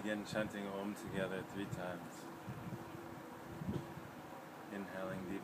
begin chanting Om together 3 times, inhaling deeply.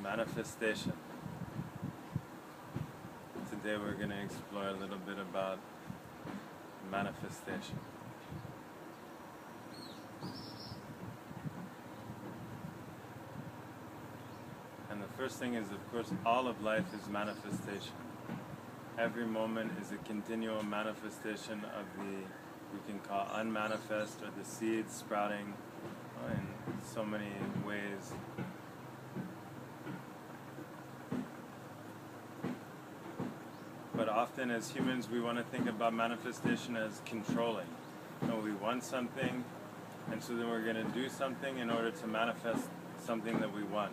Manifestation. Today we're going to explore a little bit about manifestation. And the first thing is, of course, all of life is manifestation. Every moment is a continual manifestation of the, we can call unmanifest, or the seeds sprouting in so many ways. But often as humans we want to think about manifestation as controlling. You know, we want something, and so then we're going to do something in order to manifest something that we want.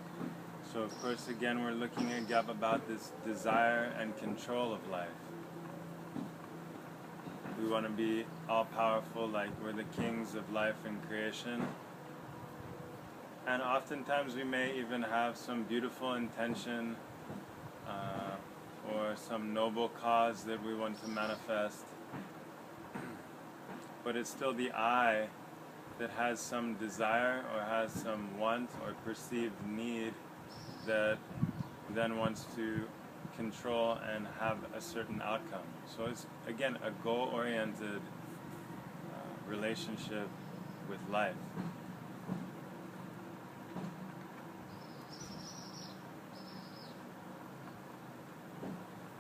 So of course again we're looking again about this desire and control of life. We want to be all-powerful, like we're the kings of life and creation. And oftentimes we may even have some beautiful intention, or some noble cause that we want to manifest. But it's still the I that has some desire or has some want or perceived need that then wants to control and have a certain outcome. So it's, again, a goal-oriented relationship with life.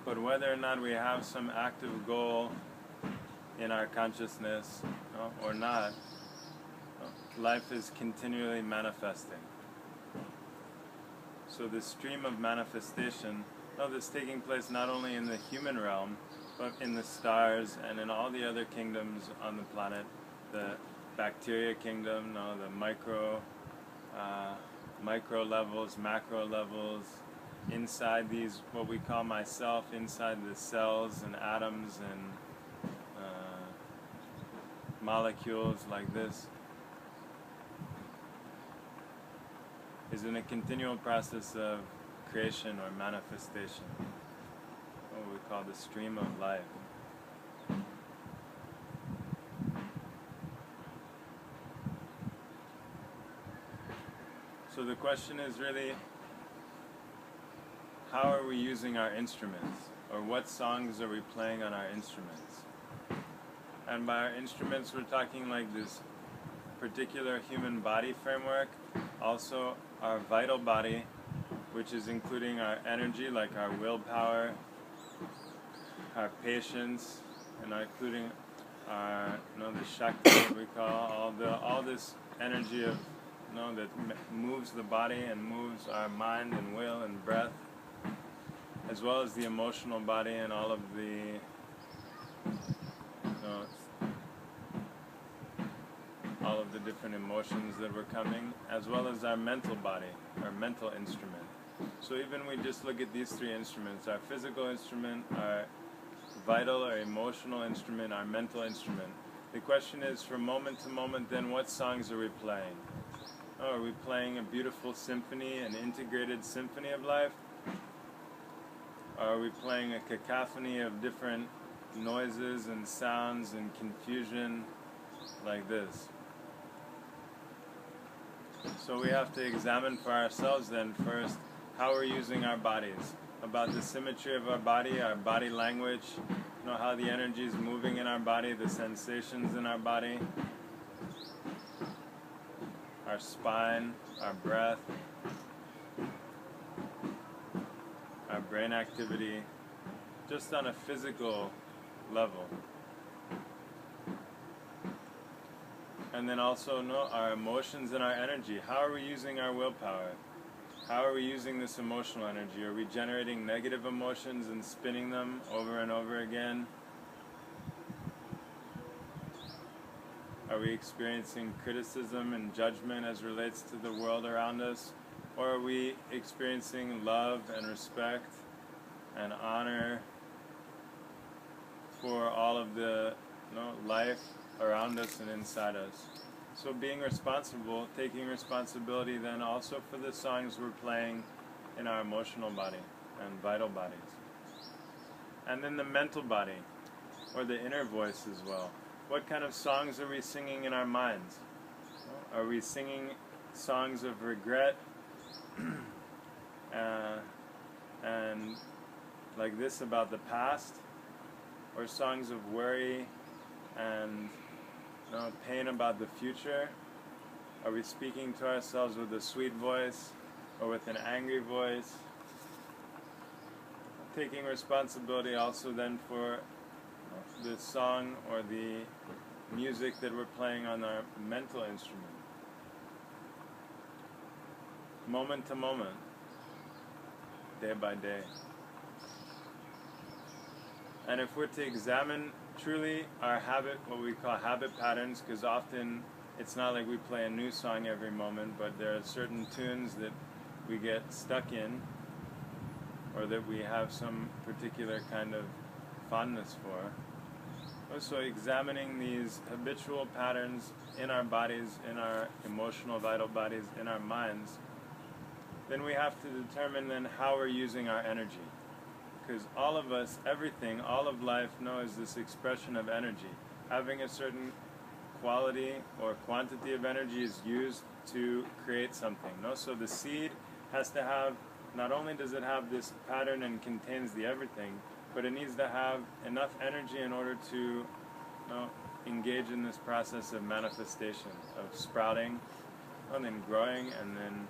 But whether or not we have some active goal in our consciousness, or not, life is continually manifesting. So the stream of manifestation, that's taking place not only in the human realm, but in the stars and in all the other kingdoms on the planet, the bacteria kingdom, the micro levels, macro levels, inside these, what we call myself, inside the cells and atoms and molecules like this, is in a continual process of creation or manifestation, what we call the stream of life. So the question is really, how are we using our instruments? Or what songs are we playing on our instruments? And by our instruments we're talking like this particular human body framework, also our vital body, which is including our energy, like our willpower, our patience, and including our, the Shakti that we call, all this energy of, that moves the body and moves our mind and will and breath, as well as the emotional body and all of the different emotions that were coming, as well as our mental body, our mental instrument. So even we just look at these 3 instruments, our physical instrument, our vital or emotional instrument, our mental instrument. The question is, from moment to moment then, what songs are we playing? Oh, are we playing a beautiful symphony, an integrated symphony of life? Or are we playing a cacophony of different noises and sounds and confusion like this? So we have to examine for ourselves then first how we're using our bodies, about the symmetry of our body language, how the energy is moving in our body, the sensations in our body, our spine, our breath, our brain activity, just on a physical level. And then also our emotions and our energy. How are we using our willpower? How are we using this emotional energy? Are we generating negative emotions and spinning them over and over again? Are we experiencing criticism and judgment as relates to the world around us? Or are we experiencing love and respect and honor for all of the life around us and inside us? So being responsible, taking responsibility then also for the songs we're playing in our emotional body and vital bodies. And then the mental body, or the inner voice as well. What kind of songs are we singing in our minds? Are we singing songs of regret and like this about the past? Or songs of worry and pain about the future? Are we speaking to ourselves with a sweet voice or with an angry voice? Taking responsibility also then for the song or the music that we're playing on our mental instrument. Moment to moment, day by day. And if we're to examine truly our habit, what we call habit patterns, because often it's not like we play a new song every moment, but there are certain tunes that we get stuck in, or that we have some particular kind of fondness for. So examining these habitual patterns in our bodies, in our emotional vital bodies, in our minds, then we have to determine then how we're using our energy. Because all of us, everything, all of life is this expression of energy. Having a certain quality or quantity of energy is used to create something. So the seed has to have, not only does it have this pattern and contains the everything, but it needs to have enough energy in order to engage in this process of manifestation, of sprouting, and then growing, and then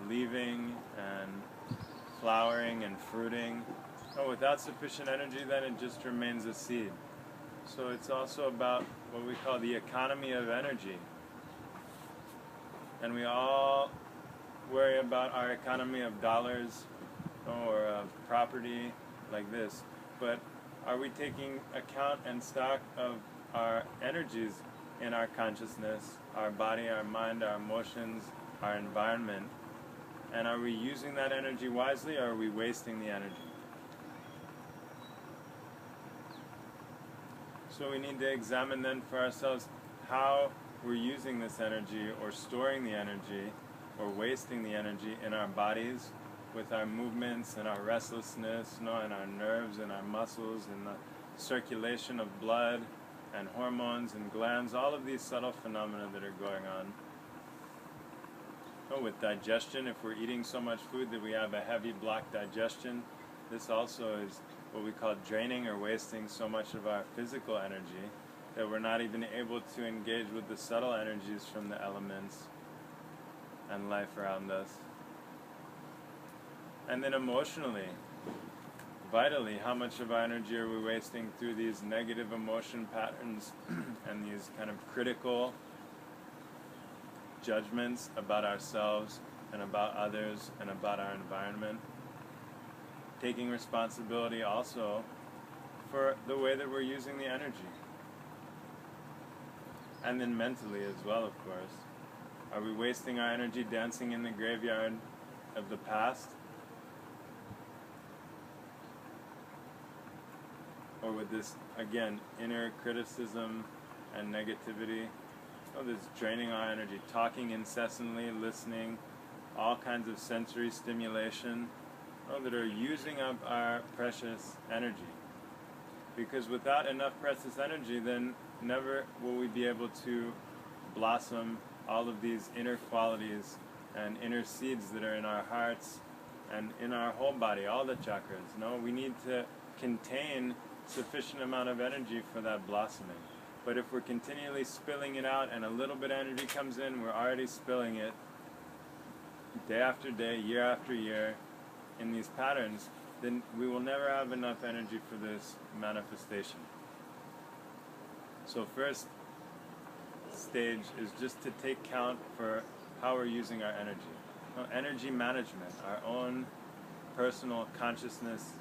leaving and flowering and fruiting. Without sufficient energy, then it just remains a seed. So it's also about what we call the economy of energy. And we all worry about our economy of dollars or of property like this. But are we taking account and stock of our energies in our consciousness, our body, our mind, our emotions, our environment? And are we using that energy wisely, or are we wasting the energy? So we need to examine then for ourselves how we're using this energy, or storing the energy, or wasting the energy in our bodies, with our movements and our restlessness, and our nerves and our muscles and the circulation of blood and hormones and glands, all of these subtle phenomena that are going on. With digestion, if we're eating so much food that we have a heavy block digestion, this also is what we call draining or wasting so much of our physical energy that we're not even able to engage with the subtle energies from the elements and life around us. And then emotionally, vitally, how much of our energy are we wasting through these negative emotion patterns and these kind of critical judgments about ourselves and about others and about our environment? Taking responsibility also for the way that we're using the energy. And then mentally as well, of course. Are we wasting our energy dancing in the graveyard of the past? Or with this, again, inner criticism and negativity Oh, that's draining our energy. Talking incessantly, listening, all kinds of sensory stimulation, oh, that are using up our precious energy. Because without enough precious energy, then never will we be able to blossom all of these inner qualities and inner seeds that are in our hearts and in our whole body, all the chakras. No, we need to contain sufficient amount of energy for that blossoming. But if we're continually spilling it out and a little bit of energy comes in, we're already spilling it day after day, year after year in these patterns, then we will never have enough energy for this manifestation. So first stage is just to take count for how we're using our energy. Energy management, our own personal consciousness,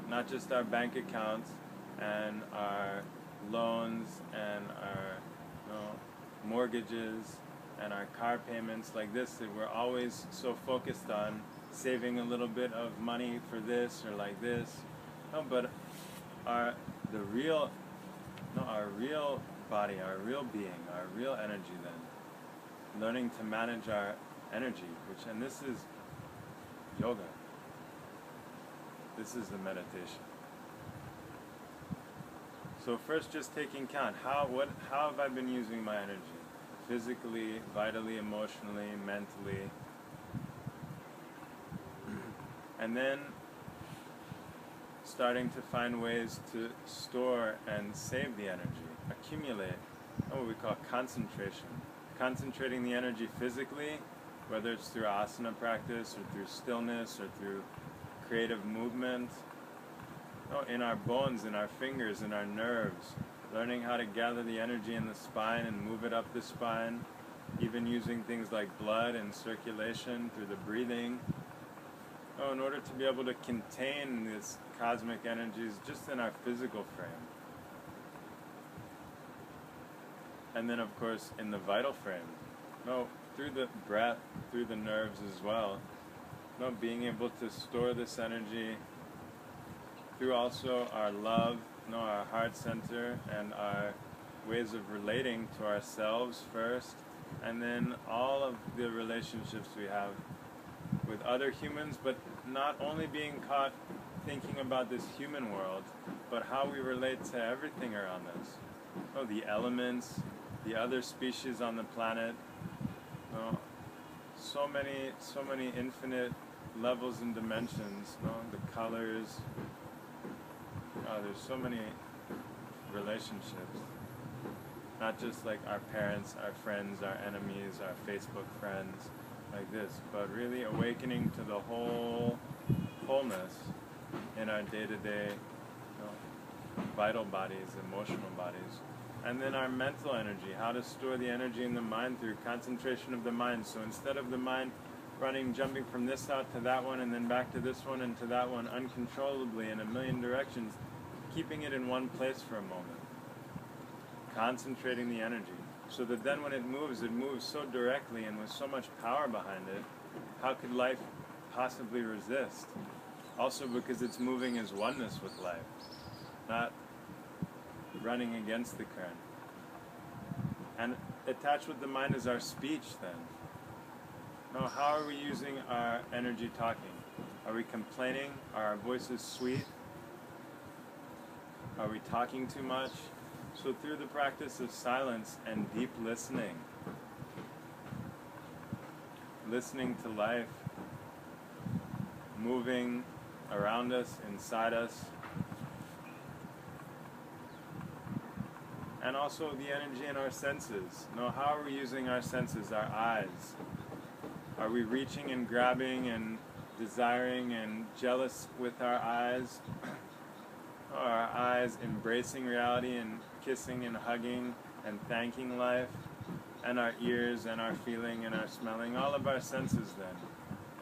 not just our bank accounts and our loans and our mortgages and our car payments like this, that we're always so focused on saving a little bit of money for this or like this. No, but our real body, our real being, our real energy then, learning to manage our energy, and this is yoga. This is the meditation. So first just taking count, how have I been using my energy? Physically, vitally, emotionally, mentally. And then starting to find ways to store and save the energy, accumulate, what we call concentration. Concentrating the energy physically, whether it's through asana practice or through stillness or through creative movement, in our bones, in our fingers, in our nerves, learning how to gather the energy in the spine and move it up the spine, even using things like blood and circulation through the breathing, in order to be able to contain this cosmic energies just in our physical frame. And then of course in the vital frame, through the breath, through the nerves as well, being able to store this energy through also our love, our heart center, and our ways of relating to ourselves first, and then all of the relationships we have with other humans, but not only being caught thinking about this human world, but how we relate to everything around us. The elements, the other species on the planet, so many infinite levels and dimensions, the colors. There's so many relationships, not just like our parents, our friends, our enemies, our Facebook friends, like this, but really awakening to the wholeness in our day-to-day vital bodies, emotional bodies. And then our mental energy, how to store the energy in the mind through concentration of the mind. So instead of the mind running, jumping from this out to that one and then back to this one and to that one uncontrollably in a million directions, keeping it in one place for a moment. Concentrating the energy so that then when it moves so directly and with so much power behind it, how could life possibly resist? Also because it's moving as oneness with life, not running against the current. And attached with the mind is our speech then. Now, how are we using our energy talking? Are we complaining? Are our voices sweet? Are we talking too much? So through the practice of silence and deep listening to life, moving around us, inside us, and also the energy in our senses. How are we using our senses, our eyes? Are we reaching and grabbing and desiring and jealous with our eyes? Are our eyes embracing reality and kissing and hugging and thanking life? And our ears and our feeling and our smelling, all of our senses then.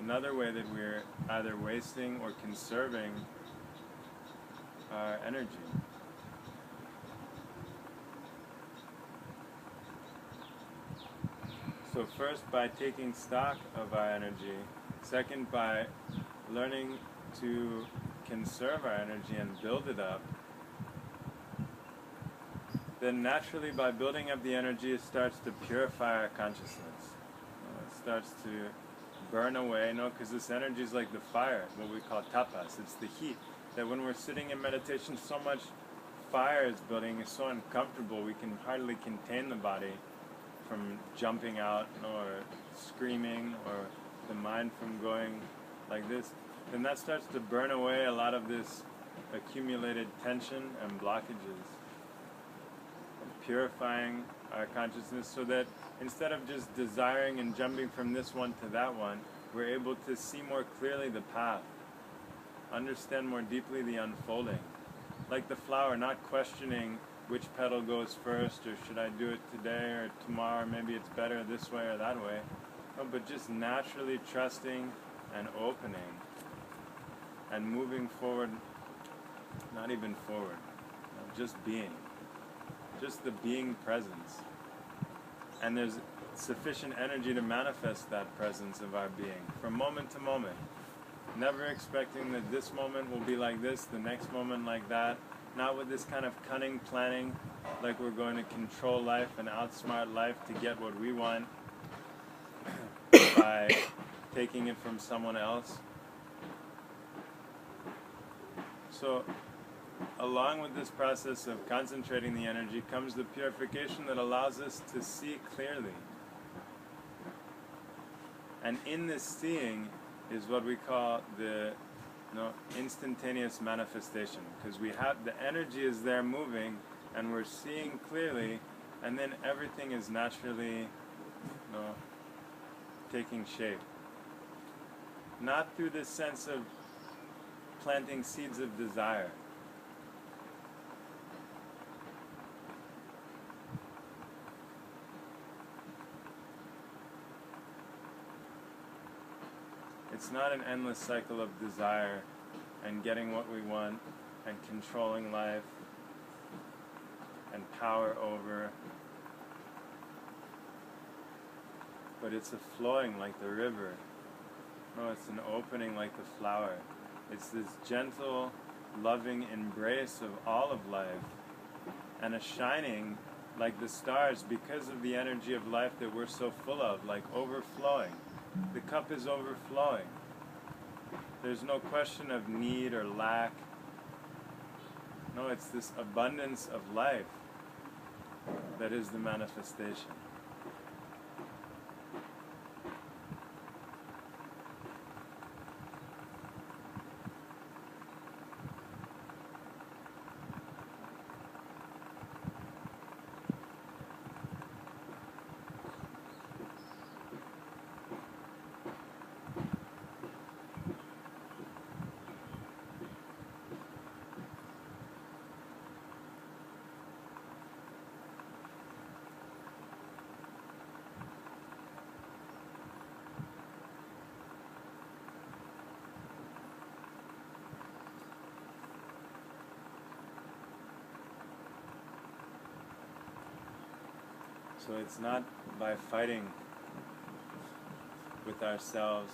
Another way that we're either wasting or conserving our energy. So first by taking stock of our energy, second by learning to conserve our energy and build it up, then naturally by building up the energy, it starts to purify our consciousness. It starts to burn away, because this energy is like the fire, what we call tapas. It's the heat, that when we're sitting in meditation, so much fire is building, it's so uncomfortable, we can hardly contain the body from jumping out, or screaming, or the mind from going like this. Then that starts to burn away a lot of this accumulated tension and blockages, purifying our consciousness so that instead of just desiring and jumping from this one to that one, we're able to see more clearly the path, understand more deeply the unfolding. Like the flower, not questioning which petal goes first, or should I do it today or tomorrow, maybe it's better this way or that way. No, but just naturally trusting and opening and moving forward, not even forward, just being. Just the being presence. And there's sufficient energy to manifest that presence of our being from moment to moment. Never expecting that this moment will be like this, the next moment like that. Not with this kind of cunning planning, like we're going to control life and outsmart life to get what we want by taking it from someone else. So, along with this process of concentrating the energy comes the purification that allows us to see clearly. And in this seeing is what we call the instantaneous manifestation, because we have the energy is there moving and we're seeing clearly, and then everything is naturally taking shape. Not through this sense of planting seeds of desire. It's not an endless cycle of desire and getting what we want and controlling life and power over, but it's a flowing like the river. No, it's an opening like the flower. It's this gentle, loving embrace of all of life, and a shining like the stars because of the energy of life that we're so full of, like overflowing. The cup is overflowing. There's no question of need or lack. No, it's this abundance of life that is the manifestation. So it's not by fighting with ourselves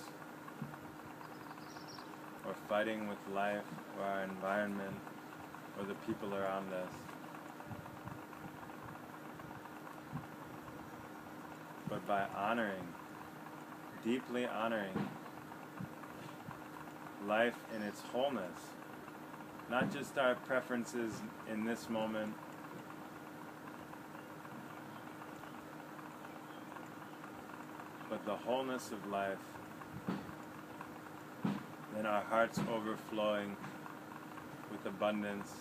or fighting with life or our environment or the people around us, but by honoring, deeply honoring life in its wholeness, not just our preferences in this moment, but the wholeness of life, then our hearts overflowing with abundance,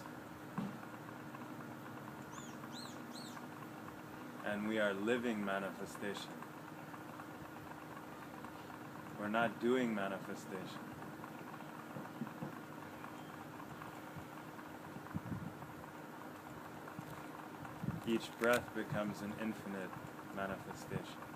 and we are living manifestation. We're not doing manifestation. Each breath becomes an infinite manifestation.